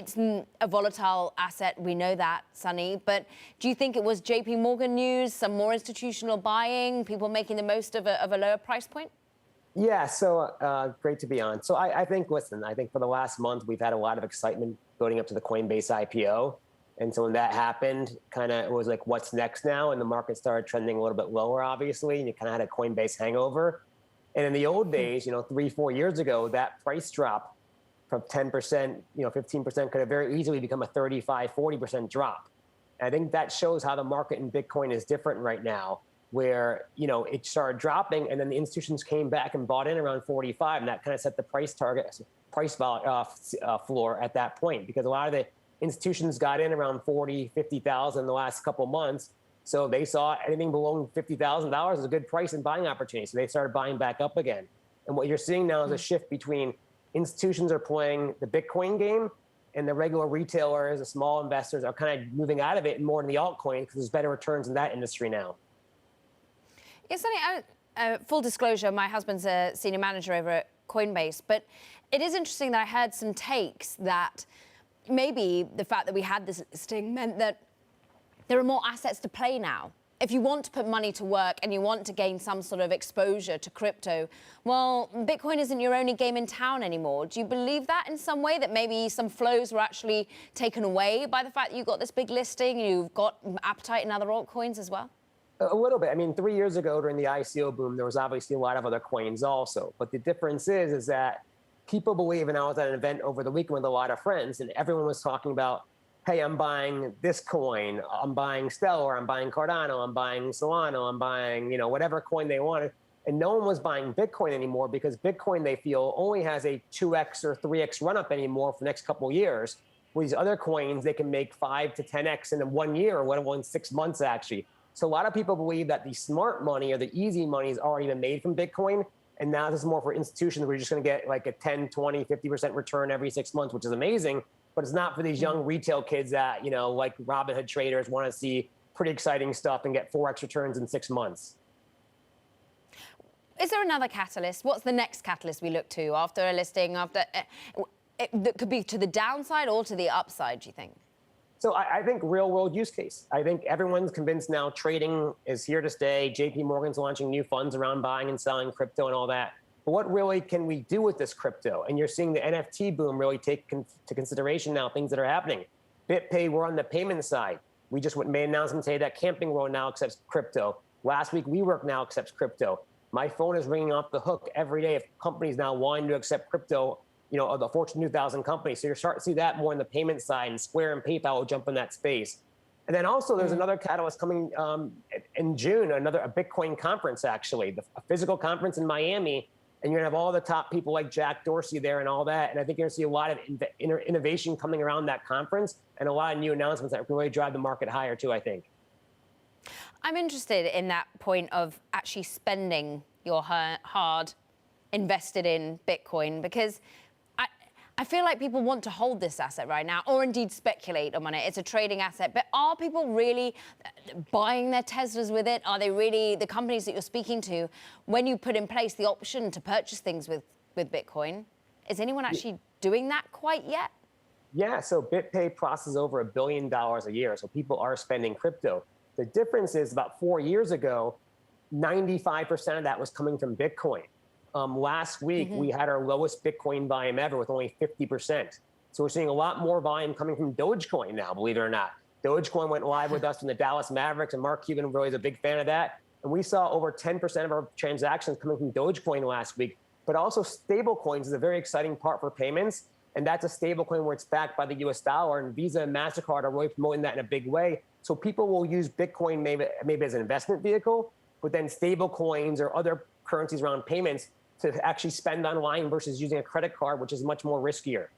it's a volatile asset. We know that, Sonny. But do you think it was JP Morgan news, some more institutional buying, people making the most of a lower price point? Yeah, so great to be on. So I think, listen, I think for the last month, we've had a lot of excitement building up to the Coinbase IPO. And so when that happened, kind of it was like, what's next now? And the market started trending a little bit lower, obviously, and you kind of had a Coinbase hangover. And in the old days, 3-4 years ago, that price drop from 10%, 15% could have very easily become a 35-40% drop. And I think that shows how the market in Bitcoin is different right now, where it started dropping, and then the institutions came back and bought in around 45, and that kind of set the price floor at that point, because a lot of the institutions got in around 40, 50,000 in the last couple of months. So they saw anything below $50,000 as a good price and buying opportunity. So they started buying back up again. And what you're seeing now is a shift between institutions are playing the Bitcoin game, and the regular retailers, the small investors are kind of moving out of it and more in the altcoin because there's better returns in that industry now. Yes, Sonny, full disclosure, my husband's a senior manager over at Coinbase, but it is interesting that I heard some takes that maybe the fact that we had this listing meant that there are more assets to play now. If you want to put money to work and you want to gain some sort of exposure to crypto, well, Bitcoin isn't your only game in town anymore. Do you believe that in some way, that maybe some flows were actually taken away by the fact that you got this big listing, you've got appetite in other altcoins as well? A little bit. I mean, 3 years ago during the ICO boom, there was obviously a lot of other coins also. But the difference is that people believe, and I was at an event over the weekend with a lot of friends, and everyone was talking about, hey, I'm buying this coin, I'm buying Stellar, I'm buying Cardano, I'm buying Solana, I'm buying, whatever coin they wanted. And no one was buying Bitcoin anymore because Bitcoin, they feel, only has a 2x or 3x run up anymore for the next couple of years. With these other coins, they can make 5 to 10x in 1 year, or whatever, in 6 months, actually. So a lot of people believe that the smart money or the easy money is already been made from Bitcoin. And now this is more for institutions where you're just going to get like a 10, 20, 50% return every 6 months, which is amazing. But it's not for these young retail kids that, like Robinhood traders want to see pretty exciting stuff and get 4x returns in 6 months. Is there another catalyst? What's the next catalyst we look to after a listing, that could be to the downside or to the upside, do you think? So I think real world use case. I think everyone's convinced now trading is here to stay. JP Morgan's launching new funds around buying and selling crypto and all that. But what really can we do with this crypto? And you're seeing the NFT boom really take into consideration now things that are happening. Bitpay, we're on the payment side. We just made an announcement today that Camping World now accepts crypto. Last week, WeWork now accepts crypto. My phone is ringing off the hook every day of companies now wanting to accept crypto, of the Fortune 2000 companies. So you're starting to see that more on the payment side, and Square and PayPal will jump in that space. And then also there's another catalyst coming in June, a Bitcoin conference, actually, a physical conference in Miami. And you're going to have all the top people like Jack Dorsey there and all that. And I think you're going to see a lot of innovation coming around that conference and a lot of new announcements that can really drive the market higher too, I think. I'm interested in that point of actually spending your hard invested in Bitcoin, because I feel like people want to hold this asset right now, or indeed speculate on it. It's a trading asset, but are people really buying their Teslas with it? Are they really, the companies that you're speaking to, when you put in place the option to purchase things with Bitcoin, is anyone actually doing that quite yet? Yeah, so BitPay processes over $1 billion a year, so people are spending crypto. The difference is about 4 years ago, 95% of that was coming from Bitcoin. Last week, we had our lowest Bitcoin volume ever with only 50%. So we're seeing a lot more volume coming from Dogecoin now, believe it or not. Dogecoin went live with us from the Dallas Mavericks, and Mark Cuban really is a big fan of that. And we saw over 10% of our transactions coming from Dogecoin last week. But also stable coins is a very exciting part for payments. And that's a stable coin where it's backed by the US dollar, and Visa and MasterCard are really promoting that in a big way. So people will use Bitcoin maybe as an investment vehicle, but then stable coins or other currencies around payments to actually spend online versus using a credit card, which is much more riskier.